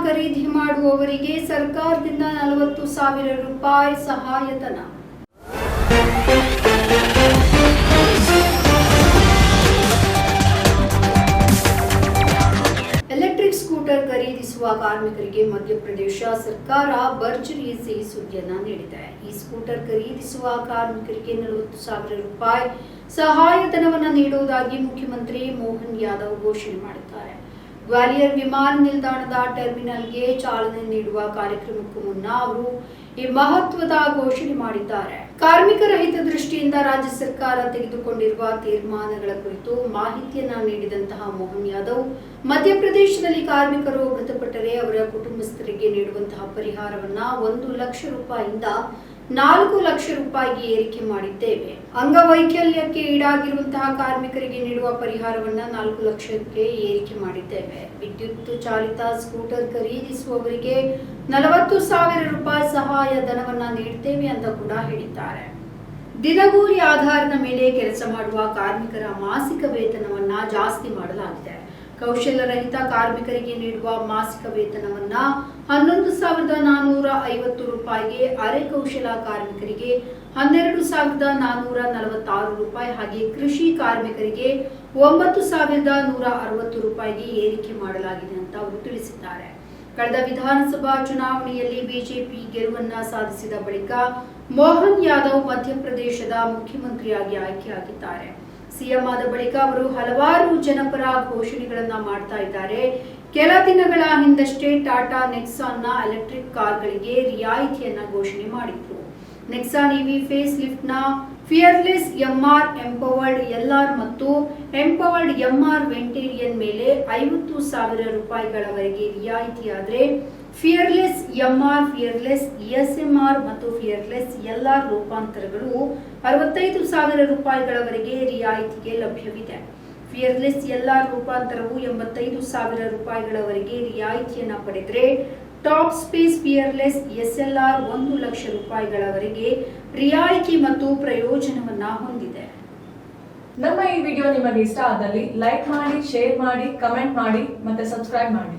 ಖರೀದಿ ಮಾಡುವವರಿಗೆ ಸರ್ಕಾರದಿಂದ 40,000 ರೂಪಾಯಿ ಸಹಾಯಧನ. ಎಲೆಕ್ಟ್ರಿಕ್ ಸ್ಕೂಟರ್ ಖರೀದಿಸುವ ಕಾರ್ಮಿಕರಿಗೆ ಮಧ್ಯಪ್ರದೇಶ ಸರ್ಕಾರ ಭರ್ಜರಿ ಸಿಹಿ ಸುದ್ದಿಯನ್ನ ನೀಡಿದೆ. ಈ ಸ್ಕೂಟರ್ ಖರೀದಿಸುವ ಕಾರ್ಮಿಕರಿಗೆ 40,000 ರೂಪಾಯಿ ಸಹಾಯಧನವನ್ನು ನೀಡುವುದಾಗಿ ಮುಖ್ಯಮಂತ್ರಿ ಮೋಹನ್ ಯಾದವ್ ಘೋಷಣೆ ಮಾಡಿದ್ದಾರೆ. ಗ್ವಾಲಿಯರ್ ವಿಮಾನ ನಿಲ್ದಾಣದ ಟರ್ಮಿನಲ್ಗೆ ಚಾಲನೆ ನೀಡುವ ಕಾರ್ಯಕ್ರಮಕ್ಕೂ ಮುನ್ನ ಅವರು ಈ ಮಹತ್ವದ ಘೋಷಣೆ ಮಾಡಿದ್ದಾರೆ. ಕಾರ್ಮಿಕರ ಹಿತದೃಷ್ಟಿಯಿಂದ ರಾಜ್ಯ ಸರ್ಕಾರ ತೆಗೆದುಕೊಂಡಿರುವ ತೀರ್ಮಾನಗಳ ಕುರಿತು ಮಾಹಿತಿಯನ್ನ ನೀಡಿದಂತಹ ಮೋಹನ್ ಯಾದವ್, ಮಧ್ಯಪ್ರದೇಶದಲ್ಲಿ ಕಾರ್ಮಿಕರು ಮೃತಪಟ್ಟರೆ ಅವರ ಕುಟುಂಬಸ್ಥರಿಗೆ ನೀಡುವಂತಹ ಪರಿಹಾರವನ್ನ 1 ಲಕ್ಷ ರೂಪಾಯಿಯಿಂದ 4 ಲಕ್ಷ ರೂಪಾಯಿಗೆ ಏರಿಕೆ ಮಾಡಿದ್ದೇವೆ. ಅಂಗವೈಕಲ್ಯಕ್ಕೆ ಈಡಾಗಿರುವಂತಹ ಕಾರ್ಮಿಕರಿಗೆ ನೀಡುವ ಪರಿಹಾರವನ್ನ 4 ಲಕ್ಷಕ್ಕೆ ಏರಿಕೆ ಮಾಡಿದ್ದೇವೆ. ವಿದ್ಯುತ್ ಚಾಲಿತ ಸ್ಕೂಟರ್ ಖರೀದಿಸುವವರಿಗೆ 40,000 ರೂಪಾಯಿ ಸಹಾಯ ಧನವನ್ನ ನೀಡುತ್ತೇವೆ ಅಂತ ಕೂಡ ಹೇಳಿದ್ದಾರೆ. ದಿನಗೂಲಿ ಆಧಾರದ ಮೇಲೆ ಕೆಲಸ ಮಾಡುವ ಕಾರ್ಮಿಕರ ಮಾಸಿಕ ವೇತನವನ್ನ ಜಾಸ್ತಿ ಮಾಡಲಾಗಿದೆ. ಕೌಶಲ್ಯರಹಿತ ಕಾರ್ಮಿಕರಿಗೆ ನೀಡುವ ಮಾಸಿಕ ವೇತನವನ್ನ 11,450 ರೂಪಾಯಿಗೆ, ಅರೆ ಕೌಶಲ ಕಾರ್ಮಿಕರಿಗೆ 12,446 ರೂಪಾಯಿ, ಹಾಗೆ ಕೃಷಿ ಕಾರ್ಮಿಕರಿಗೆ 9,160 ರೂಪಾಯಿಗೆ ಏರಿಕೆ ಮಾಡಲಾಗಿದೆ ಅಂತ ಅವರು ತಿಳಿಸಿದ್ದಾರೆ. ಕಳೆದ ವಿಧಾನಸಭಾ ಚುನಾವಣೆಯಲ್ಲಿ ಬಿಜೆಪಿ ಗೆಲುವನ್ನ ಸಾಧಿಸಿದ ಬಳಿಕ ಮೋಹನ್ ಯಾದವ್ ಮಧ್ಯಪ್ರದೇಶದ ಮುಖ್ಯಮಂತ್ರಿಯಾಗಿ ಆಯ್ಕೆಯಾಗಿದ್ದಾರೆ. ಸಿಎಂ ಆದ ಬಳಿಕ ಅವರು ಹಲವಾರು ಜನಪರ ಘೋಷಣೆಗಳನ್ನ ಮಾಡ್ತಾ ಇದ್ದಾರೆ. ಕೆಲ ದಿನಗಳ ಹಿಂದಷ್ಟೇ ಟಾಟಾ ನೆಕ್ಸಾನ್ನ ಎಲೆಕ್ಟ್ರಿಕ್ ಕಾರ್ಗಳಿಗೆ ರಿಯಾಯಿತಿಯನ್ನ ಘೋಷಣೆ ಮಾಡಿದ್ರು. ನೆಕ್ಸಾನ್ ಇವಿ ಫೇಸ್ ಲಿಫ್ಟ್ ನ ಫಿಯರ್ಲೆಸ್ ಎಂಆರ್, ಎಂಪವರ್ಡ್ ಎಲ್ಆರ್ ಮತ್ತು ಎಂಪವರ್ಡ್ ಎಂಆರ್ ವೆಂಟೇರಿಯನ್ ಮೇಲೆ 50,000 ರೂಪಾಯಿಗಳವರೆಗೆ ರಿಯಾಯಿತಿಯಾದರೆ ಫಿಯರ್ಲೆಸ್ ಎಂಆರ್, ಫಿಯರ್ಲೆಸ್ ಎಸ್ಎಂಆರ್ ಮತ್ತು ಫಿಯರ್ಲೆಸ್ ಎಲ್ಆರ್ ರೂಪಾಂತರಗಳು 65,000 ರೂಪಾಯಿಗಳವರೆಗೆ ರಿಯಾಯಿತಿಗೆ ಲಭ್ಯವಿದೆ. ಫಿಯರ್ಲೆಸ್ ಎಲ್ಆರ್ ರೂಪಾಂತರವು 85,000 ರೂಪಾಯಿಗಳವರೆಗೆ ರಿಯಾಯಿತಿಯನ್ನ ಪಡೆದರೆ top space fearless SLR 1 lakh ರೂಪಾಯಿಗಳವರೆಗೆ ರಿಯಾಯಿತಿ ಮತ್ತು ಪ್ರಯೋಜನವನ್ನ ಹೊಂದಿದೆ. ನಮ್ಮ ಈ ವಿಡಿಯೋ ನಿಮಗೆ ಇಷ್ಟ ಆದಲ್ಲಿ ಲೈಕ್ ಮಾಡಿ, ಶೇರ್ ಮಾಡಿ, ಕಮೆಂಟ್ ಮಾಡಿ ಮತ್ತೆ ಸಬ್ಸ್ಕ್ರೈಬ್ ಮಾಡಿ.